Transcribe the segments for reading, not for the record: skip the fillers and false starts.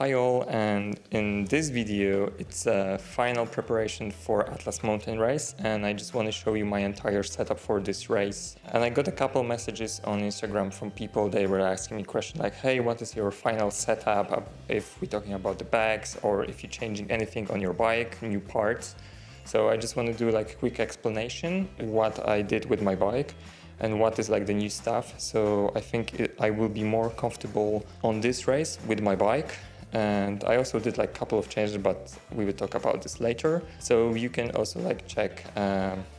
Hi all, and in this video it's a final preparation for Atlas Mountain Race, and I just want to show you my entire setup for this race. And I got a couple messages on Instagram from people. They were asking me questions like, hey, what is your final setup, if we're talking about the bags or if you're changing anything on your bike, new parts. So I just want to do like a quick explanation what I did with my bike and what is like the new stuff. So I think I will be more comfortable on this race with my bike. And I also did like a couple of changes, but we will talk about this later. So you can also like check.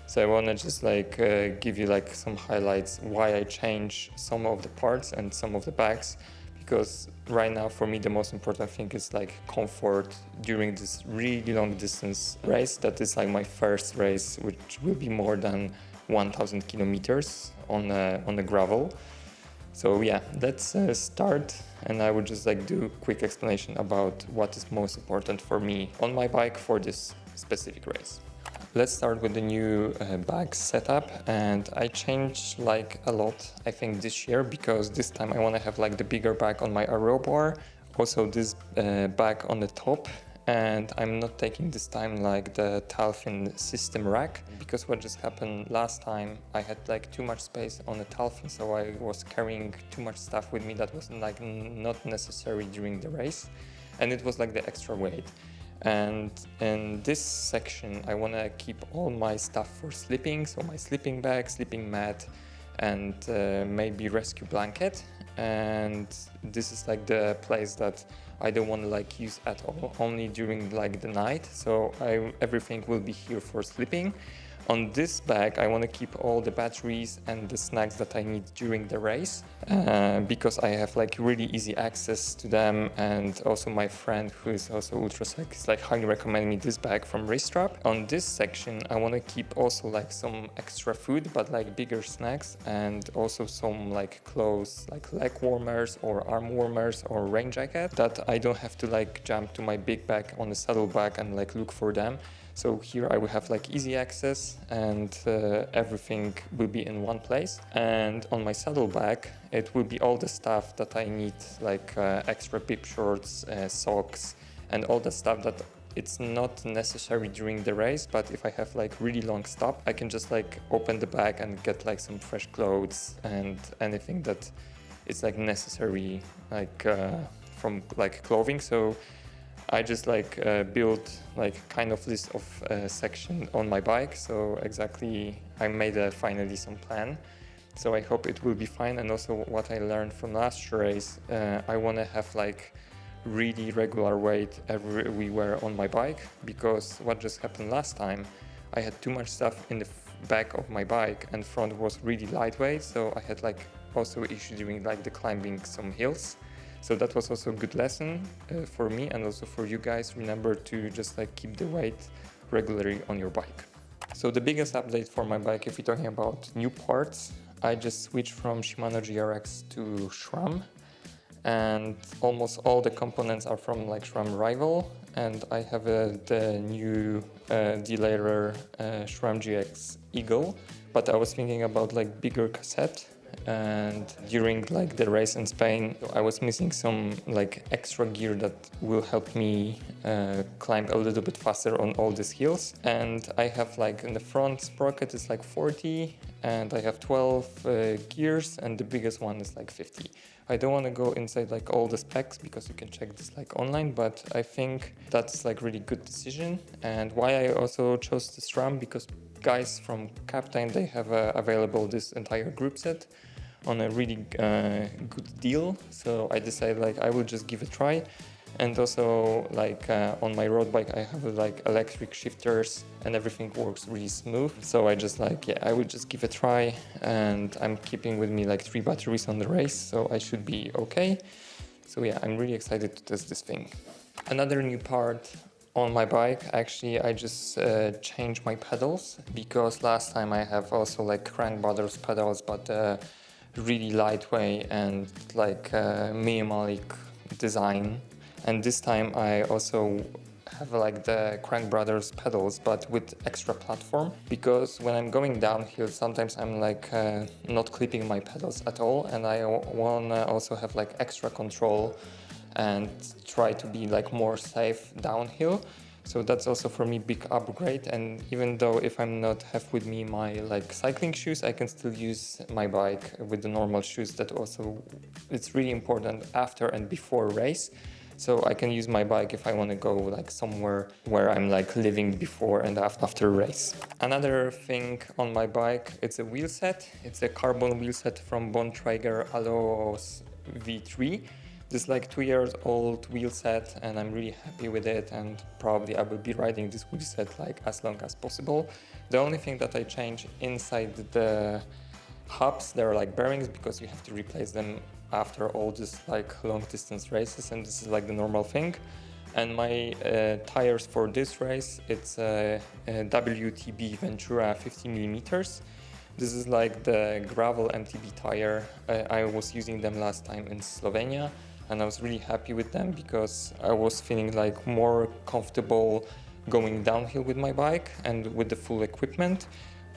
So I want to just like give you like some highlights why I changed some of the parts and some of the bags. Because right now for me the most important thing is like comfort during this really long distance race. That is like my first race, which will be more than 1,000 kilometers on the gravel. So yeah, let's start, and I would just like do a quick explanation about what is most important for me on my bike for this specific race. Let's start with the new bag setup, and I changed like a lot I think this year, because this time I want to have like the bigger bag on my aero bar, also this bag on the top. And I'm not taking this time like the Tycjan system rack, because what just happened last time, I had like too much space on the Tycjan, so I was carrying too much stuff with me that was like not necessary during the race, and it was like the extra weight. And in this section I want to keep all my stuff for sleeping, so my sleeping bag, sleeping mat, and maybe rescue blanket. And this is like the place that I don't want to like use at all, only during like the night. So everything will be here for sleeping. On this bag I want to keep all the batteries and the snacks that I need during the race, because I have like really easy access to them. And also my friend who is also ultrasec is like highly recommend me this bag from Racetrap. On this section I want to keep also like some extra food, but like bigger snacks, and also some like clothes like leg warmers or arm warmers or rain jacket, that I don't have to like jump to my big bag on the saddle bag and like look for them. So here I will have like easy access, and everything will be in one place. And on my saddle bag it will be all the stuff that I need, like extra bib shorts, socks, and all the stuff that it's not necessary during the race, but if I have like really long stop, I can just like open the bag and get like some fresh clothes and anything that is like necessary, like from like clothing. So I just like built like kind of list of section on my bike. So exactly I made finally some plan. So I hope it will be fine. And also what I learned from last race, I want to have like really regular weight everywhere on my bike, because what just happened last time, I had too much stuff in the back of my bike and front was really lightweight. So I had like also issue during like the climbing some hills. So that was also a good lesson for me, and also for you guys. Remember to just like keep the weight regularly on your bike. So the biggest update for my bike, if we're talking about new parts, I just switched from Shimano GRX to SRAM, and almost all the components are from like SRAM Rival. And I have the new delayer SRAM GX Eagle, but I was thinking about like bigger cassette. And during like the race in Spain, I was missing some like extra gear that will help me climb a little bit faster on all these hills. And I have like in the front sprocket is like 40, and I have 12 gears, and the biggest one is like 50. I don't want to go inside like all the specs, because you can check this like online, but I think that's like really good decision. And why I also chose the SRAM, because guys from Captain, they have available this entire group set on a really good deal. So I decided like I will just give it a try. And also like on my road bike I have like electric shifters and everything works really smooth. So I just like, yeah, I will just give it a try, and I'm keeping with me like 3 batteries on the race, so I should be okay. So yeah, I'm really excited to test this thing. Another new part on my bike, actually I just changed my pedals, because last time I have also like Crank Brothers pedals, but really lightweight and like minimalistic design. And this time I also have like the Crank Brothers pedals, but with extra platform, because when I'm going downhill sometimes I'm like not clipping my pedals at all, and I want to also have like extra control and try to be like more safe downhill. So that's also for me big upgrade. And even though if I'm not have with me my like cycling shoes, I can still use my bike with the normal shoes. That also, it's really important after and before race. So I can use my bike if I want to go like somewhere where I'm like living before and after race. Another thing on my bike, it's a wheel set. It's a carbon wheel set from Bontrager Aloos V3. This is like 2 years old wheel set, and I'm really happy with it, and probably I will be riding this wheel set like as long as possible. The only thing that I change inside the hubs, they're like bearings, because you have to replace them after all this like long distance races, and this is like the normal thing. And my tires for this race, it's a WTB Ventura 50 millimeters. This is like the gravel MTB tire. I was using them last time in Slovenia, and I was really happy with them because I was feeling like more comfortable going downhill with my bike and with the full equipment.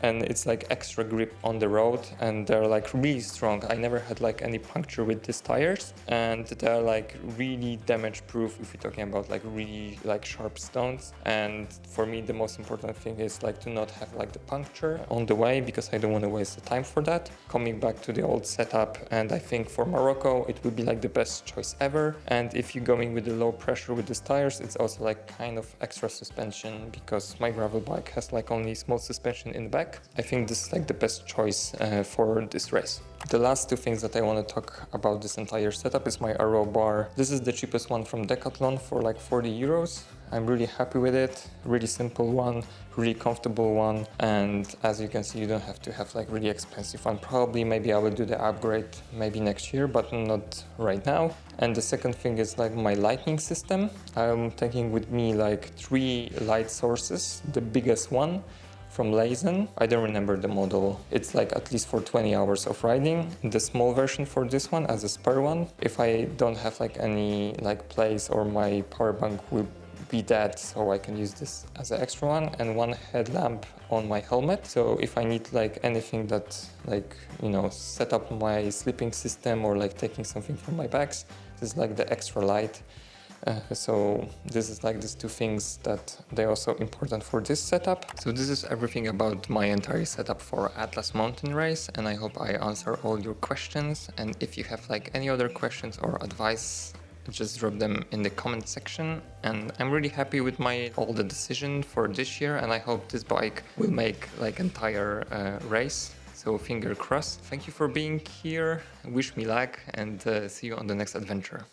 And it's like extra grip on the road, and they're like really strong. I never had like any puncture with these tires, and they're like really damage proof if you're talking about like really like sharp stones. And for me the most important thing is like to not have like the puncture on the way, because I don't want to waste the time for that. Coming back to the old setup, and I think for Morocco it would be like the best choice ever. And if you're going with the low pressure with these tires, it's also like kind of extra suspension, because my gravel bike has like only small suspension in the back. I think this is like the best choice for this race. The last two things that I want to talk about this entire setup is my Arrow bar. This is the cheapest one from Decathlon for like 40 euros. I'm really happy with it. Really simple one, really comfortable one. And as you can see, you don't have to have like really expensive one. Probably maybe I will do the upgrade maybe next year, but not right now. And the second thing is like my lighting system. I'm taking with me like 3 light sources. The biggest one from Lazen. I don't remember the model. It's like at least for 20 hours of riding. The small version for this one as a spare one. If I don't have like any like place, or my power bank will be dead, so I can use this as an extra one. And one headlamp on my helmet. So if I need like anything that like, you know, set up my sleeping system or like taking something from my bags, this is like the extra light. So this is like these two things that they're also important for this setup. So this is everything about my entire setup for Atlas Mountain Race, and I hope I answer all your questions. And if you have like any other questions or advice, just drop them in the comment section. And I'm really happy with all the decision for this year, and I hope this bike will make like entire race. So finger crossed. Thank you for being here. Wish me luck, and see you on the next adventure.